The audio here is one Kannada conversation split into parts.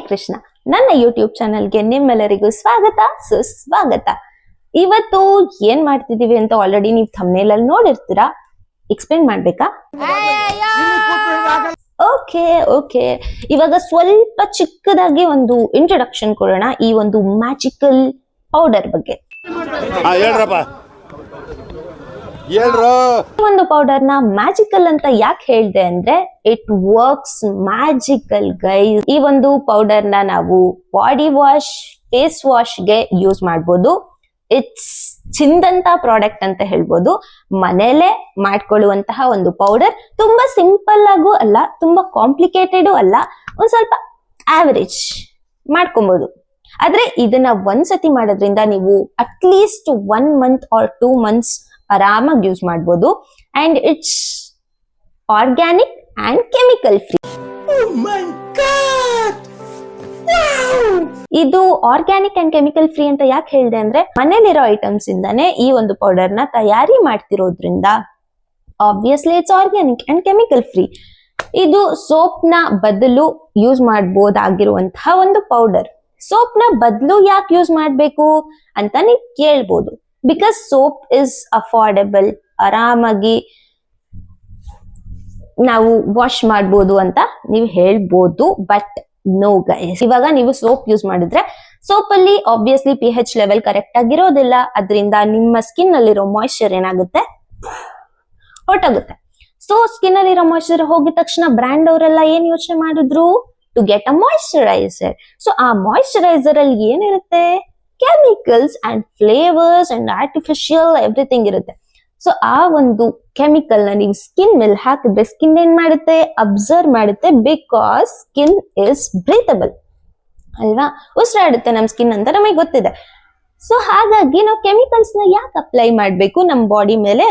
ಕೃಷ್ಣ. ನನ್ನ ಯೂಟ್ಯೂಬ್ ಚಾನಲ್ಗೆ ನಿಮ್ಮೆಲ್ಲರಿಗೂ ಸ್ವಾಗತ ಸುಸ್ವಾಗತ. ಇವತ್ತು ಏನ್ ಮಾಡ್ತಿದೀವಿ ಅಂತ ಆಲ್ರೆಡಿ ನೀವು ಥಂಬ್ನೇಲ್ ಅಲ್ಲಿ ನೋಡಿರ್ತೀರಾ. ಎಕ್ಸ್ಪ್ಲೇನ್ ಮಾಡ್ಬೇಕಾ? ಓಕೆ ಇವಾಗ ಸ್ವಲ್ಪ ಚಿಕ್ಕದಾಗಿ ಒಂದು ಇಂಟ್ರೊಡಕ್ಷನ್ ಕೊಡೋಣ ಈ ಒಂದು ಮ್ಯಾಜಿಕಲ್ ಪೌಡರ್ ಬಗ್ಗೆ. ಒಂದು ಪೌಡರ್ ನ ಮ್ಯಾಜಿಕಲ್ ಅಂತ ಯಾಕೆ ಹೇಳ್ದೆ ಅಂದ್ರೆ ಇಟ್ ವರ್ಕ್ಸ್ ಮ್ಯಾಜಿಕಲ್ ಗೈಸ್. ಈ ಒಂದು ಪೌಡರ್ ನ ನಾವು ಬಾಡಿ ವಾಶ್, ಫೇಸ್ ವಾಶ್ ಗೆ ಯೂಸ್ ಮಾಡಬಹುದು. ಇಟ್ಸ್ ಚಿಂದಂತ ಪ್ರಾಡಕ್ಟ್ ಅಂತ ಹೇಳ್ಬೋದು. ಮನೇಲೆ ಮಾಡ್ಕೊಳ್ಳುವಂತಹ ಒಂದು ಪೌಡರ್. ತುಂಬಾ ಸಿಂಪಲ್ ಆಗು ಅಲ್ಲ, ತುಂಬಾ ಕಾಂಪ್ಲಿಕೇಟೆಡ್ ಅಲ್ಲ, ಒಂದ್ ಸ್ವಲ್ಪ ಆವರೇಜ್ ಮಾಡ್ಕೊಬಹುದು. ಆದ್ರೆ ಇದನ್ನ ಒಂದ್ಸತಿ ಮಾಡೋದ್ರಿಂದ ನೀವು ಅಟ್ಲೀಸ್ಟ್ 1 month ಆರ್ 2 months ಆರಾಮಾಗಿ ಯೂಸ್ ಮಾಡ್ಬೋದು. And it's organic and chemical free. ಇದು ಆರ್ಗ್ಯಾನಿಕ್ ಅಂಡ್ ಕೆಮಿಕಲ್ ಫ್ರೀ ಅಂತ ಯಾಕೆ ಹೇಳಿದೆ ಅಂದ್ರೆ ಮನೇಲಿರೋ ಐಟಮ್ಸ್ ಇಂದಾನೆ ಈ ಒಂದು ಪೌಡರ್ ನ ತಯಾರಿ ಮಾಡ್ತಿರೋದ್ರಿಂದ obviously it's organic and chemical free. ಇದು ಸೋಪ್ ನ ಬದಲು ಯೂಸ್ ಮಾಡಬಹುದಾಗಿರುವಂತಹ ಒಂದು ಪೌಡರ್. ಸೋಪ್ ನ ಬದಲು ಯಾಕೆ ಯೂಸ್ ಮಾಡ್ಬೇಕು ಅಂತ ನೀವು ಕೇಳ್ಬೋದು. ಬಿಕಾಸ್ ಸೋಪ್ ಇಸ್ ಅಫೋರ್ಡೆಬಲ್, ಆರಾಮಾಗಿ ನಾವು ವಾಶ್ ಮಾಡ್ಬೋದು ಅಂತ ನೀವು ಹೇಳ್ಬೋದು. ಬಟ್ ನೋ ಗೈಸ್, ಇವಾಗ ನೀವು ಸೋಪ್ ಯೂಸ್ ಮಾಡಿದ್ರೆ ಸೋಪ್ ಅಲ್ಲಿ ಆಬ್ವಿಯಸ್ಲಿ pH ಲೆವೆಲ್ ಕರೆಕ್ಟ್ ಆಗಿರೋದಿಲ್ಲ. ಅದರಿಂದ ನಿಮ್ಮ ಸ್ಕಿನ್ ಅಲ್ಲಿರೋ ಮಾಯಿಶ್ಚರ್ ಏನಾಗುತ್ತೆ, ಹೊರಟೋಗುತ್ತೆ. ಸೊ ಸ್ಕಿನ್ ಅಲ್ಲಿರೋ ಮಾಯಿಶ್ಚರ್ ಹೋಗಿದ ತಕ್ಷಣ ಬ್ರ್ಯಾಂಡ್ ಅವರೆಲ್ಲ ಏನ್ ಯೋಚನೆ ಮಾಡಿದ್ರು, to get a moisturiser. So ಆ ಮಾಯಿಶ್ಚರೈಸರ್ ಅಲ್ಲಿ ಏನಿರುತ್ತೆ, chemicals and flavours and artificial everything ಇರುತ್ತೆ. ಸೊ ಆ ಒಂದು ಕೆಮಿಕಲ್ ನ ನೀವು ಸ್ಕಿನ್ ಮೇಲೆ ಹಾಕಿದ್ರೆ ಸ್ಕಿನ್ ಏನ್ ಮಾಡುತ್ತೆ, ಅಬ್ಸರ್ವ್ ಮಾಡುತ್ತೆ. ಬಿಕಾಸ್ ಸ್ಕಿನ್ ಇಸ್ ಬ್ರೀತಬಲ್ ಅಲ್ವಾ, ಉಸಿರಾಡುತ್ತೆ ನಮ್ ಸ್ಕಿನ್ ಅಂತ ನಮಗೆ ಗೊತ್ತಿದೆ. ಸೊ ಹಾಗಾಗಿ ನಾವು ಕೆಮಿಕಲ್ಸ್ ನ ಯಾಕೆ ಅಪ್ಲೈ ಮಾಡ್ಬೇಕು ನಮ್ ಬಾಡಿ ಮೇಲೆ?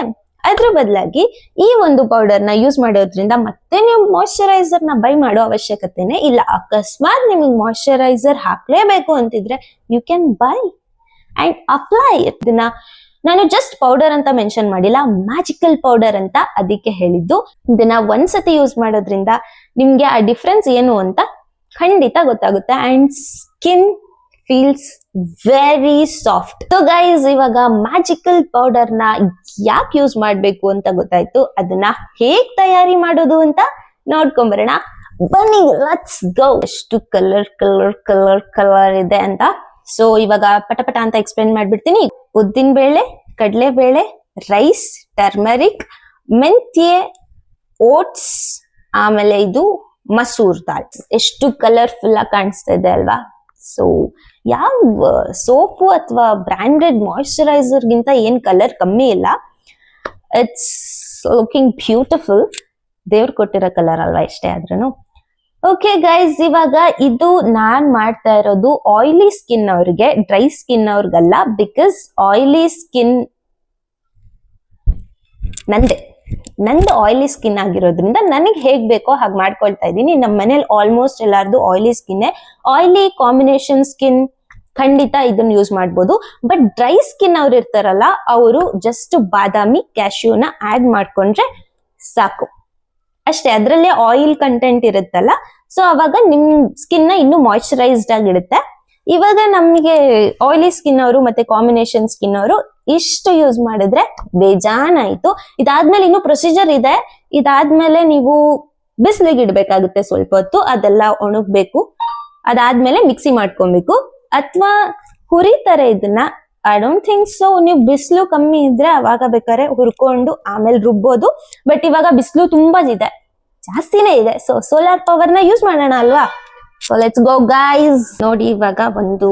ಅದ್ರ ಬದಲಾಗಿ ಈ ಒಂದು ಪೌಡರ್ ನ ಯೂಸ್ ಮಾಡೋದ್ರಿಂದ ಮತ್ತೆ ನೀವು ಮಾಯಿಶ್ಚರೈಸರ್ ನ ಬೈ ಮಾಡೋ ಅವಶ್ಯಕತೆನೇ ಇಲ್ಲ. ಅಕಸ್ಮಾತ್ ನಿಮಗೆ ಮಾಯಿಶ್ಚರೈಸರ್ ಹಾಕ್ಲೇಬೇಕು ಅಂತಿದ್ರೆ you can buy and apply. ಇದನ್ನ ನಾನು ಜಸ್ಟ್ ಪೌಡರ್ ಅಂತ ಮೆನ್ಷನ್ ಮಾಡಿಲ್ಲ, ಮ್ಯಾಜಿಕಲ್ ಪೌಡರ್ ಅಂತ ಅದಕ್ಕೆ ಹೇಳಿದ್ದು. ಇದನ್ನ ಒಂದ್ಸತಿ ಯೂಸ್ ಮಾಡೋದ್ರಿಂದ ನಿಮ್ಗೆ ಆ ಡಿಫ್ರೆನ್ಸ್ ಏನು ಅಂತ ಖಂಡಿತ ಗೊತ್ತಾಗುತ್ತೆ. And skin feels very soft. So guys, ಇವಾಗ ಮ್ಯಾಜಿಕಲ್ ಪೌಡರ್ ನ ಯಾಕೆ ಯೂಸ್ ಮಾಡ್ಬೇಕು ಅಂತ ಗೊತ್ತಾಯ್ತು. ಅದನ್ನ ಹೇಗ್ ತಯಾರಿ ಮಾಡೋದು ಅಂತ ನೋಡ್ಕೊಂಬರೋಣ ಬನ್ನಿ. Let's go. ಎಷ್ಟು ಕಲರ್ ಕಲರ್ ಕಲರ್ ಕಲರ್ ಇದೆ ಅಂತ. ಸೊ ಇವಾಗ ಪಟಪಟ ಅಂತ ಎಕ್ಸ್ಪ್ಲೇನ್ ಮಾಡ್ಬಿಡ್ತೀನಿ. ಉದ್ದಿನ ಬೇಳೆ, ಕಡಲೆ ಬೇಳೆ, ರೈಸ್, ಟರ್ಮರಿಕ್, ಮೆಂತ್ಯೆ, ಓಟ್ಸ್, ಆಮೇಲೆ ಇದು ಮಸೂರ್ ದಾಲ್. ಎಷ್ಟು ಕಲರ್ಫುಲ್ ಆಗಿ ಕಾಣಿಸ್ತಾ ಇದೆ ಅಲ್ವಾ? ಸೊ ಯಾವ ಸೋಪು ಅಥವಾ ಬ್ರಾಂಡೆಡ್ ಮಾಯಿಶ್ಚರೈಸರ್ ಗಿಂತ ಏನ್ ಕಲರ್ ಕಮ್ಮಿ ಇಲ್ಲ. It's looking beautiful. ದೇವ್ರು ಕೊಟ್ಟಿರೋ ಕಲರ್ ಅಲ್ವಾ ಎಷ್ಟೇ ಆದ್ರೂ. ಓಕೆ ಗೈಸ್, ಇವಾಗ ಇದು ನಾನ್ ಮಾಡ್ತಾ ಇರೋದು ಆಯಿಲಿ ಸ್ಕಿನ್ ಅವ್ರಿಗೆ, ಡ್ರೈ ಸ್ಕಿನ್ ಅವ್ರಿಗಲ್ಲ. ಬಿಕಾಸ್ ಆಯಿಲಿ ಸ್ಕಿನ್ ನಂದು ಆಯಿಲಿ ಸ್ಕಿನ್ ಆಗಿರೋದ್ರಿಂದ ನನಗೆ ಹೇಗ್ ಬೇಕೋ ಹಾಗೆ ಮಾಡ್ಕೊಳ್ತಾ ಇದ್ದೀನಿ. ನಮ್ಮ ಮನೇಲಿ ಆಲ್ಮೋಸ್ಟ್ ಎಲ್ಲಾರ್ದು oily skin. Oily combination skin ಖಂಡಿತ ಇದನ್ನ ಯೂಸ್ ಮಾಡ್ಬೋದು. ಬಟ್ ಡ್ರೈ ಸ್ಕಿನ್ ಅವ್ರು ಇರ್ತಾರಲ್ಲ, ಅವರು ಜಸ್ಟ್ ಬಾದಾಮಿ, ಕ್ಯಾಶ್ಯೂನ ಆಡ್ ಮಾಡ್ಕೊಂಡ್ರೆ ಸಾಕು ಅಷ್ಟೇ. ಅದ್ರಲ್ಲೇ ಆಯಿಲ್ ಕಂಟೆಂಟ್ ಇರುತ್ತಲ್ಲ, ಸೊ ಅವಾಗ ನಿಮ್ ಸ್ಕಿನ್ ನ ಇನ್ನೂ ಮಾಯಿಶ್ಚರೈಸ್ಡ್ ಆಗಿರುತ್ತೆ. ಇವಾಗ ನಮ್ಗೆ ಆಯಿಲಿ ಸ್ಕಿನ್ ಅವರು ಮತ್ತೆ ಕಾಂಬಿನೇಷನ್ ಸ್ಕಿನ್ ಅವರು ಇಷ್ಟು ಯೂಸ್ ಮಾಡಿದ್ರೆ ಬೇಜಾನಾಯ್ತು. ಇದಾದ್ಮೇಲೆ ಇನ್ನೂ ಪ್ರೊಸೀಜರ್ ಇದೆ. ಇದಾದ್ಮೇಲೆ ನೀವು ಬಿಸಿಲಿಗೆ ಇಡ್ಬೇಕಾಗುತ್ತೆ ಸ್ವಲ್ಪ ಹೊತ್ತು, ಅದೆಲ್ಲ ಒಣಗ್ಬೇಕು. ಅದಾದ್ಮೇಲೆ ಮಿಕ್ಸಿ ಮಾಡ್ಕೊಬೇಕು ಅಥವಾ ಹುರಿತಾರೆ ಇದನ್ನ. I don't think so. ನೀವು ಬಿಸಿಲು ಕಮ್ಮಿ ಇದ್ರೆ ಅವಾಗ ಬೇಕಾದ್ರೆ ಹುರ್ಕೊಂಡು ಆಮೇಲೆ ರುಬ್ಬೋದು. ಬಟ್ ಇವಾಗ ಬಿಸಿಲು ತುಂಬಾ ಇದೆ, ಜಾಸ್ತಿನೇ ಇದೆ. ಸೊ ಸೋಲಾರ್ ಪವರ್ ನ ಯೂಸ್ ಮಾಡೋಣ ಅಲ್ವಾ? So let's go guys. ನೋಡಿ, ಇವಾಗ ಒಂದು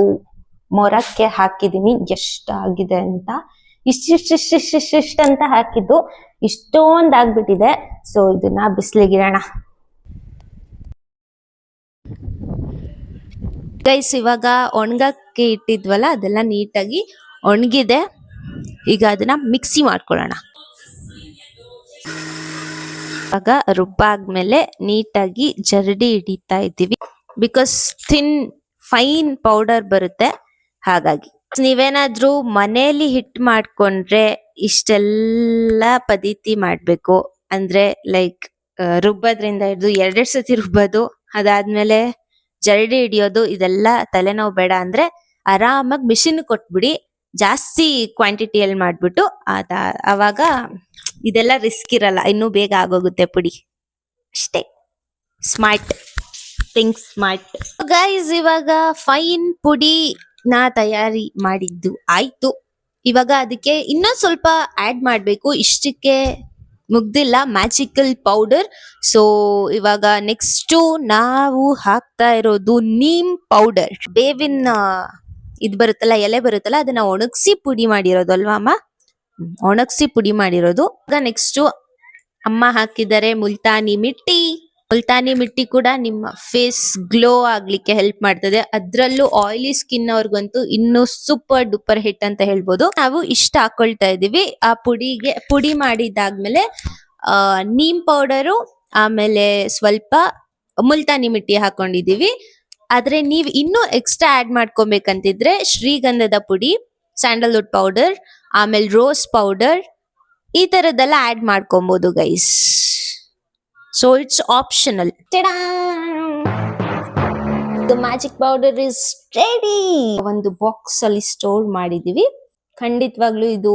ಮೊರಕ್ಕೆ ಹಾಕಿದೀನಿ ಎಷ್ಟಾಗಿದೆ ಅಂತ. ಇಷ್ಟಿಷ್ಟ ಅಂತ ಹಾಕಿದ್ದು ಇಷ್ಟೊಂದ್ ಆಗ್ಬಿಟ್ಟಿದೆ. ಸೊ ಇದನ್ನ ಬಿಸಿಲಿಗಿಡೋಣ ಗೈಸ್. ಇವಾಗ ಒಣಗಕ್ಕೆ ಇಟ್ಟಿದ್ವಲ್ಲ, ಅದೆಲ್ಲ ನೀಟಾಗಿ ಒಣಗಿದೆ. ಈಗ ಅದನ್ನ ಮಿಕ್ಸಿ ಮಾಡ್ಕೊಳ್ಳೋಣ. ಇವಾಗ ರುಬ್ಬಾದ್ಮೇಲೆ ನೀಟಾಗಿ ಜರಡಿ ಹಿಡಿತಾ ಇದ್ದೀವಿ. ಬಿಕಾಸ್ ಥಿನ್ ಫೈನ್ ಪೌಡರ್ ಬರುತ್ತೆ. ಹಾಗಾಗಿ ನೀವೇನಾದ್ರೂ ಮನೇಲಿ ಹಿಟ್ ಮಾಡ್ಕೊಂಡ್ರೆ ಇಷ್ಟೆಲ್ಲ ಪದ್ಧತಿ ಮಾಡ್ಬೇಕು. ಅಂದ್ರೆ ಲೈಕ್ ರುಬ್ಬೋದ್ರಿಂದ ಹಿಡಿದು 2 ಸತಿ ರುಬ್ಬೋದು. ಅದಾದ್ಮೇಲೆ ಜರಡಿ ಹಿಡಿಯೋದು ಇದೆಲ್ಲ ತಲೆನೋವು ಬೇಡ ಅಂದ್ರೆ ಆರಾಮಾಗಿ ಮಿಷಿನ್ ಕೊಟ್ಬಿಡಿ, ಜಾಸ್ತಿ ಕ್ವಾಂಟಿಟಿಯಲ್ಲಿ ಮಾಡ್ಬಿಟ್ಟು ಅವಾಗ ಇದೆಲ್ಲ ರಿಸ್ಕ್ ಇರಲ್ಲ, ಇನ್ನೂ ಬೇಗ ಆಗೋಗುತ್ತೆ ಪುಡಿ ಅಷ್ಟೇ. Smart think smart guys. ಇವಾಗ ಫೈನ್ ಪುಡಿ ನಾ ತಯಾರಿ ಮಾಡಿದ್ದು ಆಯ್ತು. ಇವಾಗ ಅದಕ್ಕೆ ಇನ್ನೊಂದ್ ಸ್ವಲ್ಪ ಆಡ್ ಮಾಡ್ಬೇಕು, ಇಷ್ಟಕ್ಕೆ ಮುಗ್ದಿಲ್ಲ ಮ್ಯಾಜಿಕಲ್ ಪೌಡರ್. ಸೊ ಇವಾಗ ನೆಕ್ಸ್ಟ್ ನಾವು ಹಾಕ್ತಾ ಇರೋದು ನೀಮ್ ಪೌಡರ್. ಬೇವಿನ ಇದ್ ಬರುತ್ತಲ್ಲ, ಎಲೆ ಬರುತ್ತಲ್ಲ, ಅದನ್ನ ಒಣಗಿಸಿ ಪುಡಿ ಮಾಡಿರೋದು ಅಲ್ವಾ ಅಮ್ಮ? ಒಣಗಿಸಿ ಪುಡಿ ಮಾಡಿರೋದು. ಈಗ ನೆಕ್ಸ್ಟ್ ಅಮ್ಮ ಹಾಕಿದ್ದಾರೆ ಮುಲ್ತಾನಿ ಮಿಟ್ಟಿ. ಮುಲ್ತಾನಿ ಮಿಟ್ಟಿ ಕೂಡ ನಿಮ್ಮ ಫೇಸ್ ಗ್ಲೋ ಆಗ್ಲಿಕ್ಕೆ ಹೆಲ್ಪ್ ಮಾಡ್ತದೆ. ಅದ್ರಲ್ಲೂ ಆಯಿಲಿ ಸ್ಕಿನ್ ಅವ್ರಿಗಂತೂ ಇನ್ನು ಸೂಪರ್ ಡೂಪರ್ ಹಿಟ್ ಅಂತ ಹೇಳ್ಬೋದು. ನಾವು ಇಷ್ಟ ಹಾಕೊಳ್ತಾ ಇದೀವಿ. ಆ ಪುಡಿ ಮಾಡಿದಾದ್ಮೇಲೆ ನೀಮ್ ಪೌಡರು, ಆಮೇಲೆ ಸ್ವಲ್ಪ ಮುಲ್ತಾನಿ ಮಿಟ್ಟಿ ಹಾಕೊಂಡಿದೀವಿ. ಆದ್ರೆ ನೀವ್ ಇನ್ನೂ ಎಕ್ಸ್ಟ್ರಾ ಆಡ್ ಮಾಡ್ಕೊಬೇಕಂತಿದ್ರೆ ಶ್ರೀಗಂಧದ ಪುಡಿ, ಸ್ಯಾಂಡಲ್ವುಡ್ ಪೌಡರ್, ಆಮೇಲೆ ರೋಸ್ ಪೌಡರ್, ಈ ತರದ್ದೆಲ್ಲ ಆಡ್ ಮಾಡ್ಕೊಬಹುದು guys. So it's optional. The magic powder is ready. ಒಂದು ಬಾಕ್ಸ್ ಅಲ್ಲಿ ಸ್ಟೋರ್ ಮಾಡಿದೀವಿ. ಖಂಡಿತವಾಗ್ಲೂ ಇದು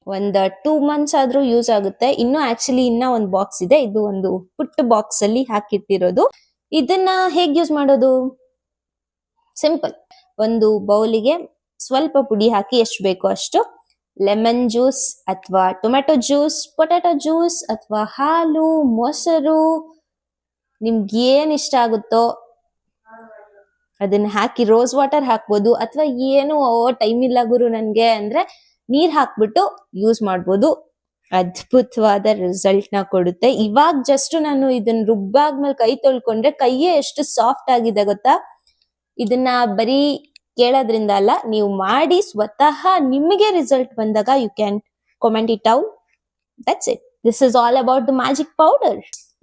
ಒಂದ್ 2 months ಆದ್ರೂ ಯೂಸ್ ಆಗುತ್ತೆ. ಇನ್ನು ಆಕ್ಚುಲಿ ಇನ್ನ ಒಂದು ಬಾಕ್ಸ್ ಇದೆ, ಇದು ಒಂದು ಪುಟ್ಟ ಬಾಕ್ಸ್ ಅಲ್ಲಿ ಹಾಕಿಟ್ಟಿರೋದು. ಇದನ್ನ ಹೇಗ್ ಯೂಸ್ ಮಾಡೋದು? ಸಿಂಪಲ್. ಒಂದು ಬೌಲಿಗೆ ಸ್ವಲ್ಪ ಪುಡಿ ಹಾಕಿ, ಎಷ್ಟು ಬೇಕೋ ಅಷ್ಟು, ಲೆಮನ್ ಜ್ಯೂಸ್ ಅಥವಾ ಟೊಮೆಟೊ ಜ್ಯೂಸ್, ಪೊಟ್ಯಾಟೊ ಜ್ಯೂಸ್ ಅಥವಾ ಹಾಲು, ಮೊಸರು, ನಿಮ್ಗೆ ಏನ್ ಇಷ್ಟ ಆಗುತ್ತೋ ಅದನ್ನ ಹಾಕಿ, ರೋಸ್ ವಾಟರ್ ಹಾಕ್ಬೋದು, ಅಥವಾ ಏನು ಟೈಮ್ ಇಲ್ಲ ಗುರು ನನ್ಗೆ ಅಂದ್ರೆ ನೀರ್ ಹಾಕ್ಬಿಟ್ಟು ಯೂಸ್ ಮಾಡ್ಬೋದು. ಅದ್ಭುತವಾದ ರಿಸಲ್ಟ್ ನ ಕೊಡುತ್ತೆ. ಇವಾಗ ಜಸ್ಟ್ ನಾನು ಇದನ್ನ ರುಬ್ಬಾದ್ಮೇಲೆ ಕೈ ತೊಳ್ಕೊಂಡ್ರೆ ಕೈಯೇ ಎಷ್ಟು ಸಾಫ್ಟ್ ಆಗಿದೆ ಗೊತ್ತಾ? ಇದನ್ನ ಬರೀ ಕೇಳೋದ್ರಿಂದ ಅಲ್ಲ, ನೀವು ಮಾಡಿ ಸ್ವತಃ ನಿಮಗೆ ರಿಸಲ್ಟ್ ಬಂದಾಗ you can comment it out. That's it. This is all about the magic powder.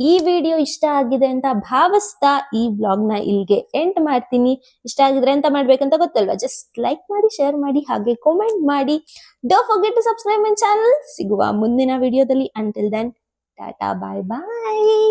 ಈ ವಿಡಿಯೋ ಇಷ್ಟ ಆಗಿದೆ ಅಂತ ಭಾವಿಸ್ತಾ ಈ ಬ್ಲಾಗ್ ನ ಇಲ್ಲಿಗೆ ಎಂಡ್ ಮಾಡ್ತೀನಿ. ಇಷ್ಟ ಆಗಿದ್ರೆ ಎಂತ ಮಾಡ್ಬೇಕಂತ ಗೊತ್ತಲ್ವಾ? ಜಸ್ಟ್ ಲೈಕ್ ಮಾಡಿ, ಶೇರ್ ಮಾಡಿ, ಹಾಗೆ ಕಾಮೆಂಟ್ ಮಾಡಿ. Don't forget to subscribe my channel. ಸಿಗುವ ಮುಂದಿನ ವಿಡಿಯೋದಲ್ಲಿ. ಅಂಟಿಲ್ ದೆನ್ ಟಾಟಾ, ಬಾಯ್ ಬಾಯ್.